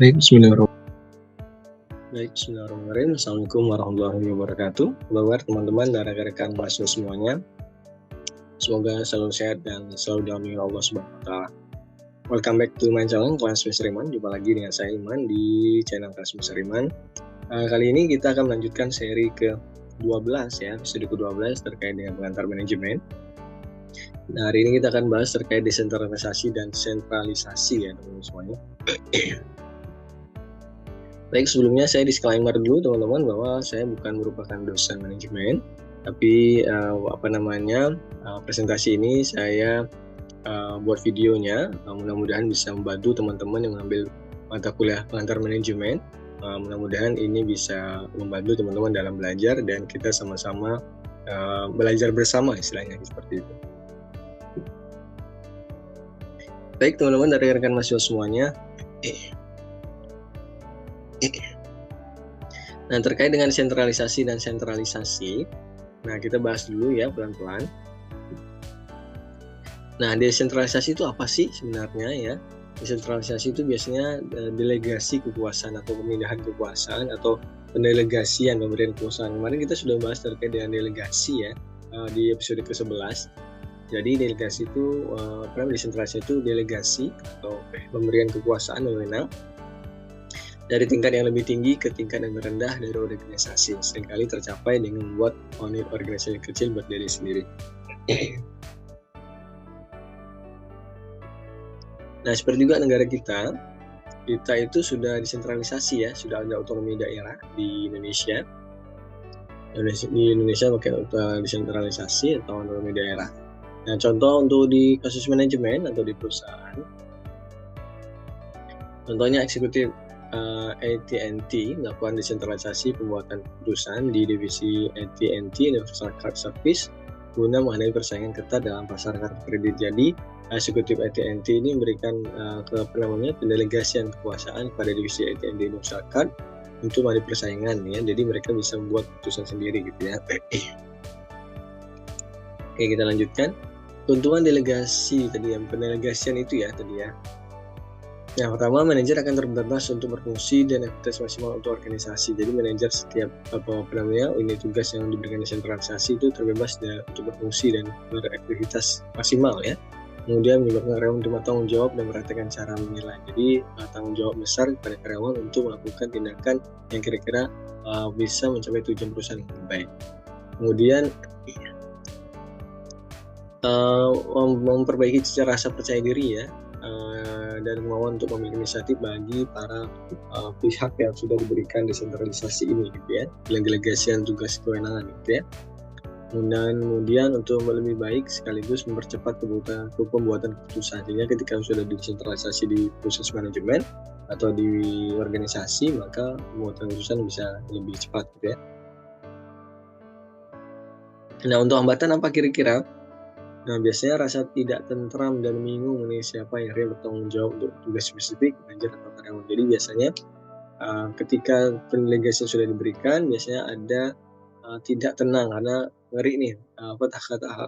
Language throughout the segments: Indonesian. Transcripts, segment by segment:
Bismillahirrahmanirrahim. Assalamualaikum warahmatullahi wabarakatuh. Kabar teman-teman dan rekan-rekan mahasiswa semuanya. Semoga selalu sehat dan selalu dilindungi Allah Subhanahu wa taala. Welcome back to my channel Kelas Mr. Iman. Jumpa lagi dengan saya Iman di channel Kelas Mr. Iman. Kali ini kita akan melanjutkan seri ke-12 ya, episode ke-12 terkait dengan pengantar manajemen. Nah, hari ini kita akan bahas terkait desentralisasi dan sentralisasi ya teman-teman semuanya. Baik, sebelumnya saya disclaimer dulu teman-teman bahwa saya bukan merupakan dosen manajemen, tapi presentasi ini saya buat videonya, mudah-mudahan bisa membantu teman-teman yang mengambil mata kuliah pengantar manajemen. Mudah-mudahan ini bisa membantu teman-teman dalam belajar dan kita sama-sama belajar bersama, istilahnya seperti itu. Baik teman-teman dari rekan mahasiswa semuanya. Nah, terkait dengan sentralisasi dan sentralisasi, nah kita bahas dulu ya pelan-pelan. Nah, desentralisasi itu apa sih sebenarnya ya? Desentralisasi itu biasanya delegasi kekuasaan atau pemindahan kekuasaan atau pendelegasian pemberian kekuasaan. Kemarin kita sudah bahas terkait dengan delegasi ya di episode ke-11. Jadi delegasi itu, desentralisasi itu delegasi atau pemberian kekuasaan wewenang dari tingkat yang lebih tinggi ke tingkat yang rendah dari organisasi, seringkali tercapai dengan membuat unit organisasi kecil buat diri sendiri. Nah, seperti juga negara kita itu sudah desentralisasi ya, sudah ada otonomi daerah di Indonesia. Di Indonesia pakai desentralisasi atau otonomi daerah. Nah, contoh untuk di kasus manajemen atau di perusahaan, contohnya eksekutif AT&T melakukan desentralisasi pembuatan keputusan di divisi AT&T Universal Card Service guna menghadapi persaingan ketat dalam pasar kartu kredit. Jadi eksekutif AT&T ini memberikan pendelegasian kekuasaan kepada divisi AT&T Universal Card untuk menghadapi persaingan ya. Jadi mereka bisa membuat keputusan sendiri gitu ya. Oke, kita lanjutkan. Keuntungan delegasi tadi yang pendelegasian itu ya tadi ya. Yang pertama, manajer akan terbebas untuk berfungsi dan aktivitas maksimal untuk organisasi. Jadi manajer setiap unit tugas yang diberikan desentralisasi itu terbebas untuk berfungsi dan beraktivitas maksimal ya. Kemudian menyebabkan karyawan menerima tanggung jawab dan memperhatikan cara menilai. Jadi tanggung jawab besar kepada karyawan untuk melakukan tindakan yang kira-kira bisa mencapai tujuan perusahaan yang lebih baik. Kemudian memperbaiki citra rasa percaya diri ya. Dan kemauan untuk memiliki inisiatif bagi para pihak yang sudah diberikan desentralisasi ini gitu ya, delegasian tugas kewenangan gitu ya. Kemudian untuk lebih baik sekaligus mempercepat pembuatan keputusan. Sehingga ketika sudah desentralisasi di proses manajemen atau di organisasi, maka pembuatan keputusan bisa lebih cepat gitu ya. Nah, untuk hambatan apa kira-kira? Nah, biasanya rasa tidak tentram dan bingung mengenai siapa yang akhirnya bertanggung jawab untuk tugas spesifik, manajer atau karyawan. Jadi biasanya ketika pendelegasian sudah diberikan, biasanya ada tidak tenang karena ngeri nih,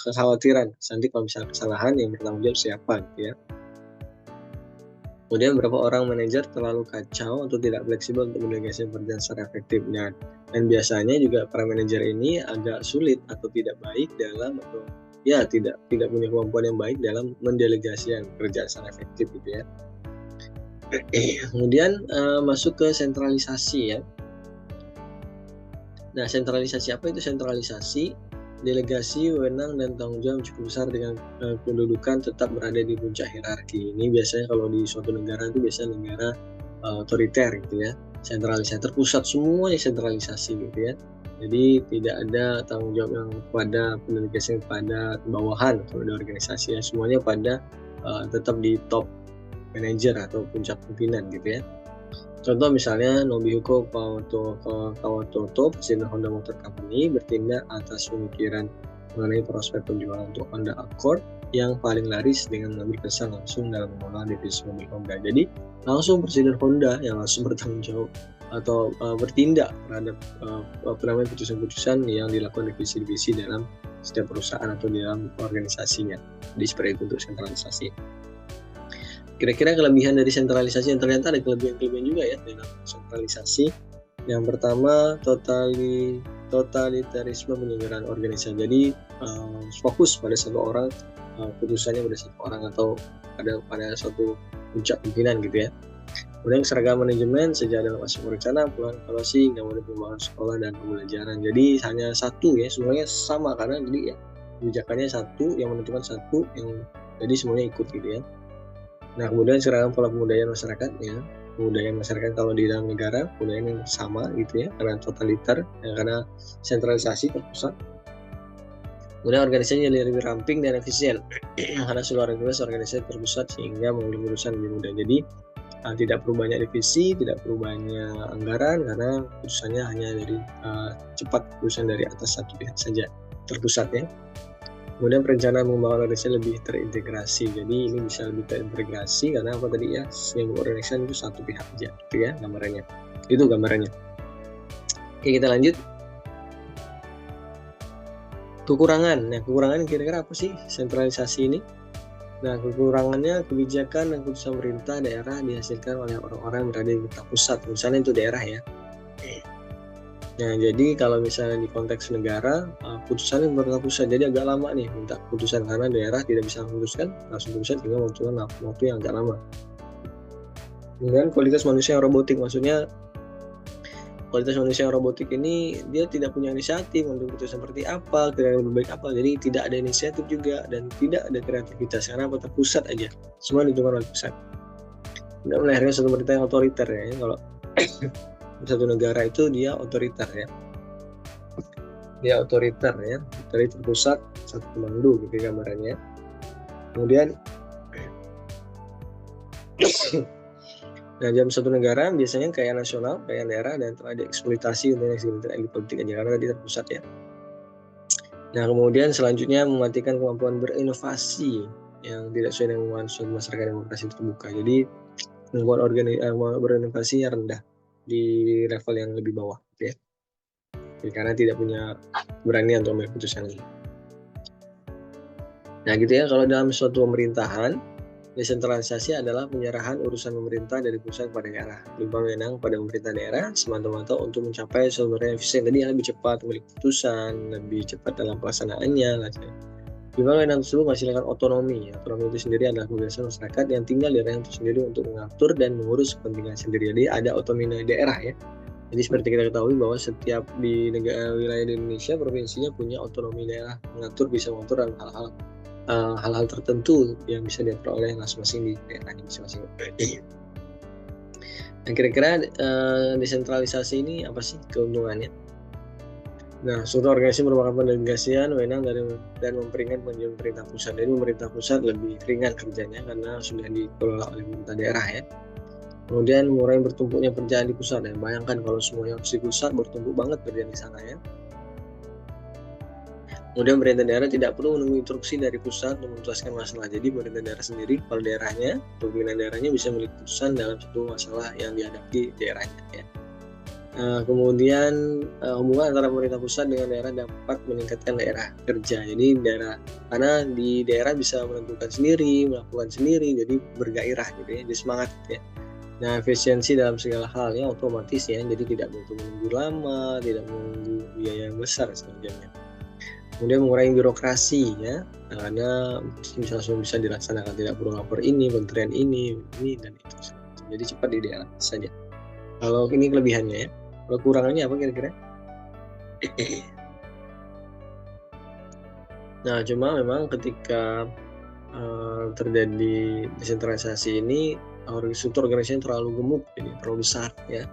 kekhawatiran. Nanti kalau misalnya kesalahan yang bertanggung jawab siapa gitu ya. Kemudian beberapa orang manajer terlalu kacau atau tidak fleksibel untuk mendelegasikan pekerjaan secara efektif. Nah, dan biasanya juga para manajer ini agak sulit atau tidak baik dalam atau ya tidak punya kemampuan yang baik dalam mendelegasikan pekerjaan secara efektif gitu ya. Kemudian masuk ke sentralisasi ya. Nah, sentralisasi apa itu sentralisasi? Delegasi wewenang dan tanggung jawab cukup besar dengan kedudukan tetap berada di puncak hierarki. Ini biasanya kalau di suatu negara itu biasanya negara otoriter gitu ya. Sentralisasi, terpusat semuanya sentralisasi gitu ya. Jadi tidak ada tanggung jawab yang kepada pendelegasian kepada bawahan kalau ada organisasi ya, semuanya pada tetap di top manajer atau puncak pimpinan gitu ya. Contoh misalnya Nobuhiko Kawatoto, presiden Honda Motor Company, bertindak atas pemikiran mengenai prospek penjualan untuk Honda Accord yang paling laris dengan mengambil kesan langsung dalam mengelola divisi mobil Honda. Jadi langsung presiden Honda yang langsung bertanggung jawab atau bertindak terhadap putusan-putusan yang dilakukan divisi-divisi dalam setiap perusahaan atau di dalam organisasinya. Jadi seperti itu untuk sentralisasi. Kira-kira kelebihan dari sentralisasi, yang ternyata ada kelebihan-kelebihan juga ya dalam sentralisasi. Yang pertama, totalitarisme penyelenggaraan organisasi. Jadi fokus pada satu orang, putusannya pada satu orang atau pada suatu puncak pimpinan gitu ya. Kemudian seragam manajemen sejak dalam aspek rencana, peluang evaluasi, nggak boleh pembangunan sekolah dan pembelajaran. Jadi hanya satu ya, semuanya sama karena jadi ya kebijakannya satu, yang menentukan satu, yang jadi semuanya ikut gitu ya. Nah kemudian seragam pola pembudayaan masyarakat ya. Kebudayaan masyarakat kalau di dalam negara budayanya yang sama gitu ya, karena totaliter ya, karena sentralisasi terpusat. Kemudian organisasinya lebih ramping dan efisien karena seluruh organisasi terpusat sehingga mengambil urusan lebih mudah. Jadi tidak perlu banyak divisi, tidak perlu banyak anggaran karena putusannya hanya dari cepat putusan dari atas satu pihak saja, terpusat ya. Kemudian perencanaan pengembangan organisasi lebih terintegrasi. Jadi ini bisa lebih terintegrasi karena apa tadi ya, yang organisasi itu satu pihak aja, gitu ya gambarannya. Itu gambarannya. Oke, kita lanjut. Kekurangan. Nah, kekurangan kira-kira apa sih sentralisasi ini? Nah, kekurangannya kebijakan dan keputusan pemerintah daerah dihasilkan oleh orang-orang yang berada di pusat. Misalnya itu daerah ya. Nah, jadi kalau misalnya di konteks negara, putusannya pemerintah pusat, jadi agak lama nih minta putusan karena daerah tidak bisa memutuskan langsung pusat sehingga membutuhkan waktu yang agak lama. Kemudian kualitas manusia yang robotik, maksudnya kualitas manusia yang robotik ini dia tidak punya inisiatif untuk putusan seperti apa, kira-kira lebih baik apa, jadi tidak ada inisiatif juga dan tidak ada kreativitas karena apa, terpusat aja, semua ditentukan oleh pusat. Tidak melahirkan satu pemerintah yang otoriter ya, kalau satu negara itu dia otoriter ya, dia otoriter ya, dari terpusat satu komando gitu gambarannya. Kemudian nah dalam satu negara biasanya kayak nasional, kayak daerah, dan terjadi eksploitasi untuk yang elit politik aja karena tadi terpusat ya. Nah kemudian selanjutnya mematikan kemampuan berinovasi yang tidak sesuai dengan suatu masyarakat demokrasi terbuka. Jadi membuat berinovasinya rendah di level yang lebih bawah ya. Jadi, karena tidak punya berani untuk mengambil keputusan ini. Nah gitu ya, kalau dalam suatu pemerintahan, desentralisasi adalah penyerahan urusan pemerintah dari pusat kepada daerah, lebih wewenang pada pemerintah daerah semata-mata untuk mencapai sumber efisien. Tadi lebih cepat memiliki keputusan, lebih cepat dalam pelaksanaannya. Lima wewenang tersebut menghasilkan otonomi. Otonomi itu sendiri adalah kebebasan masyarakat yang tinggal di daerah itu sendiri untuk mengatur dan mengurus kepentingan sendiri. Jadi ada otonomi daerah ya. Jadi seperti kita ketahui bahwa setiap di negara wilayah di Indonesia provinsinya punya otonomi daerah, mengatur, bisa mengatur dalam hal-hal tertentu yang bisa diatur oleh masing-masing di daerahnya masing-masing. Nah kira-kira desentralisasi ini apa sih keuntungannya? Nah, suatu organisasi merupakan pendelegasian wewenang dan memperingan pemerintah pusat. Jadi pemerintah pusat lebih ringan kerjanya karena sudah dikelola oleh pemerintah daerah ya. Kemudian mengurangi bertumpuknya pekerjaan di pusat ya. Bayangkan kalau semuanya harus di pusat, bertumpuk banget kerjaan di sana ya. Kemudian pemerintah daerah tidak perlu menunggu instruksi dari pusat untuk menuntaskan masalah. Jadi pemerintah daerah sendiri, kalau daerahnya, pimpinan daerahnya bisa memiliki keputusan dalam satu masalah yang dihadapi daerahnya ya. Kemudian hubungan antara pemerintah pusat dengan daerah dapat meningkatkan daerah kerja. Jadi daerah, karena di daerah bisa menentukan sendiri, melakukan sendiri, jadi bergairah gitu ya, jadi semangat gitu ya. Nah efisiensi dalam segala hal ya otomatis ya, jadi tidak butuh menunggu lama, tidak menunggu biaya yang besar sebenarnya. Kemudian mengurangi birokrasi ya, karena bisa dilaksanakan, tidak perlu lapor ini, kementerian ini dan itu. Jadi cepat di daerah saja. Kalau ini kelebihannya ya. Kalau kurangannya apa kira-kira? Nah, cuma memang ketika terjadi desentralisasi ini, struktur organisasi terlalu gemuk, jadi terlalu besar ya,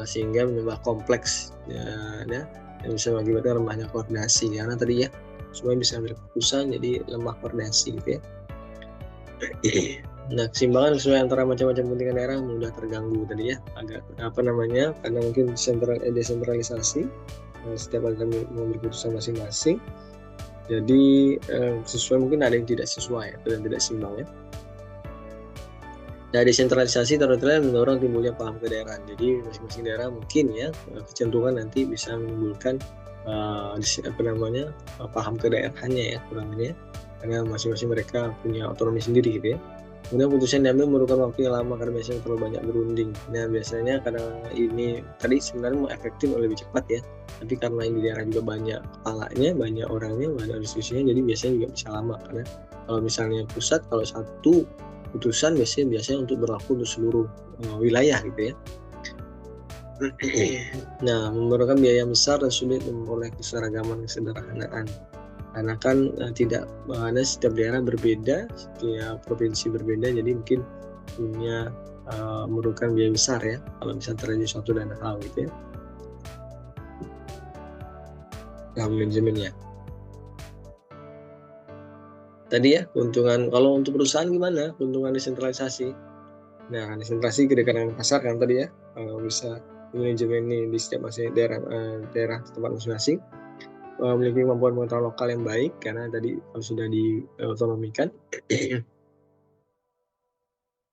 sehingga menambah kompleks ya, dan bisa mengakibatkan lemahnya koordinasi karena tadi ya semua bisa ambil keputusan, jadi lemah koordinasi gitu ya. Nah keseimbangan sesuai antara macam-macam kepentingan daerah mudah terganggu tadi ya, agak karena mungkin desentralisasi, setiap ada mengambil keputusan masing-masing, jadi sesuai, mungkin ada yang tidak sesuai dan tidak seimbang ya. Nah desentralisasi terutama mendorong timbulnya paham kedaerahan, jadi masing-masing daerah mungkin ya kecenderungan nanti bisa menimbulkan paham kedaerahannya ya, kurangannya karena masing-masing mereka punya otonomi sendiri gitu ya. Kemudian putusan diambil memerlukan waktu yang lama karena biasanya terlalu banyak berunding. Nah biasanya karena ini tadi sebenarnya mau efektif lebih cepat ya, tapi karena ini daerah juga banyak kepalanya, banyak orangnya, banyak diskusinya, jadi biasanya juga bisa lama. Karena kalau misalnya pusat, kalau satu putusan biasanya untuk berlaku untuk seluruh wilayah gitu ya. Nah, memerlukan biaya besar dan sulit memperoleh keseragaman kesederhanaan. Karena kan karena setiap daerah berbeda, setiap provinsi berbeda, jadi mungkin punya memerlukan biaya besar ya kalau bisa terjadi suatu dana hal gitu ya dalam manajemennya. Tadi ya keuntungan kalau untuk perusahaan gimana keuntungan desentralisasi? Nah desentralisasi kedekatan pasar kan tadi ya bisa manajemen ini di setiap daerah tempat masing-masing. Memiliki kemampuan pengetahuan lokal yang baik karena tadi sudah diotonomikan.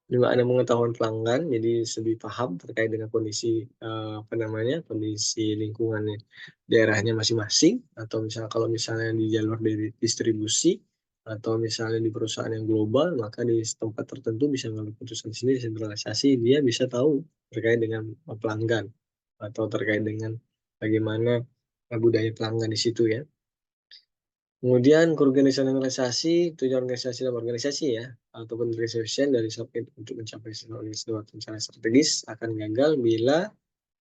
Juga ada pengetahuan pelanggan, jadi lebih paham terkait dengan kondisi kondisi lingkungan daerahnya masing-masing, atau kalau misalnya di jalur dari distribusi atau misalnya di perusahaan yang global, maka di tempat tertentu bisa mengambil keputusan sendiri sentralisasi, dia bisa tahu terkait dengan pelanggan atau terkait dengan bagaimana budaya pelanggan di situ ya. Kemudian keorganisasian organisasi, tujuan organisasi dalam organisasi ya, ataupun efisien dari untuk mencapai sebuah rencana strategis akan gagal bila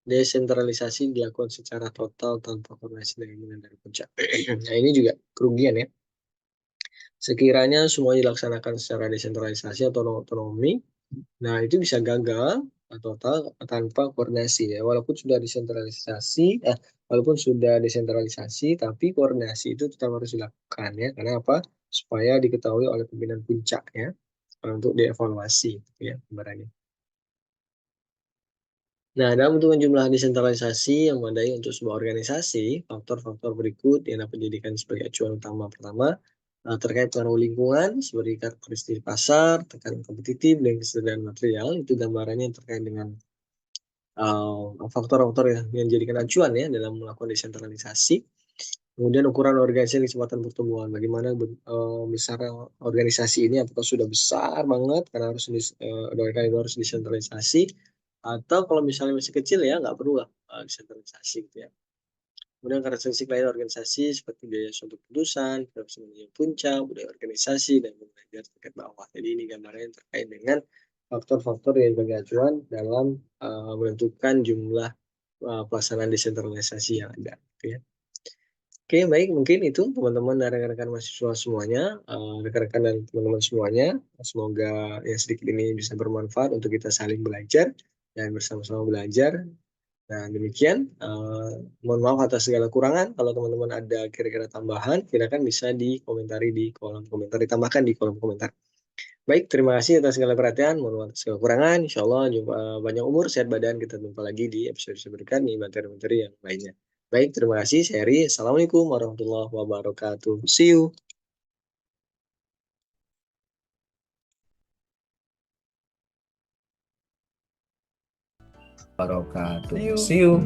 desentralisasi dilakukan secara total tanpa koordinasi dengan dari puncak. Nah ini juga kerugian ya. Sekiranya semua dilaksanakan secara desentralisasi atau otonomi, nah itu bisa gagal total tanpa koordinasi ya. Walaupun sudah desentralisasi, tapi koordinasi itu tetap harus dilakukan ya. Karena apa? Supaya diketahui oleh pimpinan puncak ya, untuk dievaluasi ya kemarin. Nah, dalam menentukan jumlah desentralisasi yang memadai untuk sebuah organisasi, faktor-faktor berikut yang dapat dijadikan sebagai acuan utama. Pertama, terkait pengaruh lingkungan, seperti karakteristik pasar, tekanan kompetitif, dan kesediaan material, itu gambarannya terkait dengan faktor-faktor yang dijadikan acuan ya dalam melakukan desentralisasi. Kemudian ukuran organisasi kecepatan pertumbuhan, bagaimana besar organisasi ini, apakah sudah besar banget karena harus desentralisasi, atau kalau misalnya masih kecil ya nggak perlu lah desentralisasi gitu ya. Kemudian karakteristik lain organisasi seperti biaya suatu keputusan, manajemen puncak, budaya organisasi, dan belajar tingkat bawah. Jadi ini gambarnya terkait dengan faktor-faktor yang sebagai acuan dalam menentukan jumlah pelaksanaan desentralisasi yang ada. Gitu ya. Oke, baik. Mungkin itu teman-teman dan rekan-rekan mahasiswa semuanya, rekan-rekan dan teman-teman semuanya. Semoga yang sedikit ini bisa bermanfaat untuk kita saling belajar dan bersama-sama belajar. Nah, demikian. Mohon maaf atas segala kurangan. Kalau teman-teman ada kira-kira tambahan, silakan bisa dikomentari di kolom komentar, ditambahkan di kolom komentar. Baik, terima kasih atas segala perhatian. Mohon maaf atas segala kurangan. Insya Allah banyak umur, sehat badan. Kita jumpa lagi di episode berikutnya di materi-materi yang lainnya. Baik, terima kasih. Saya Heri. Assalamualaikum warahmatullahi wabarakatuh. See you. Wabarakatuh. See you.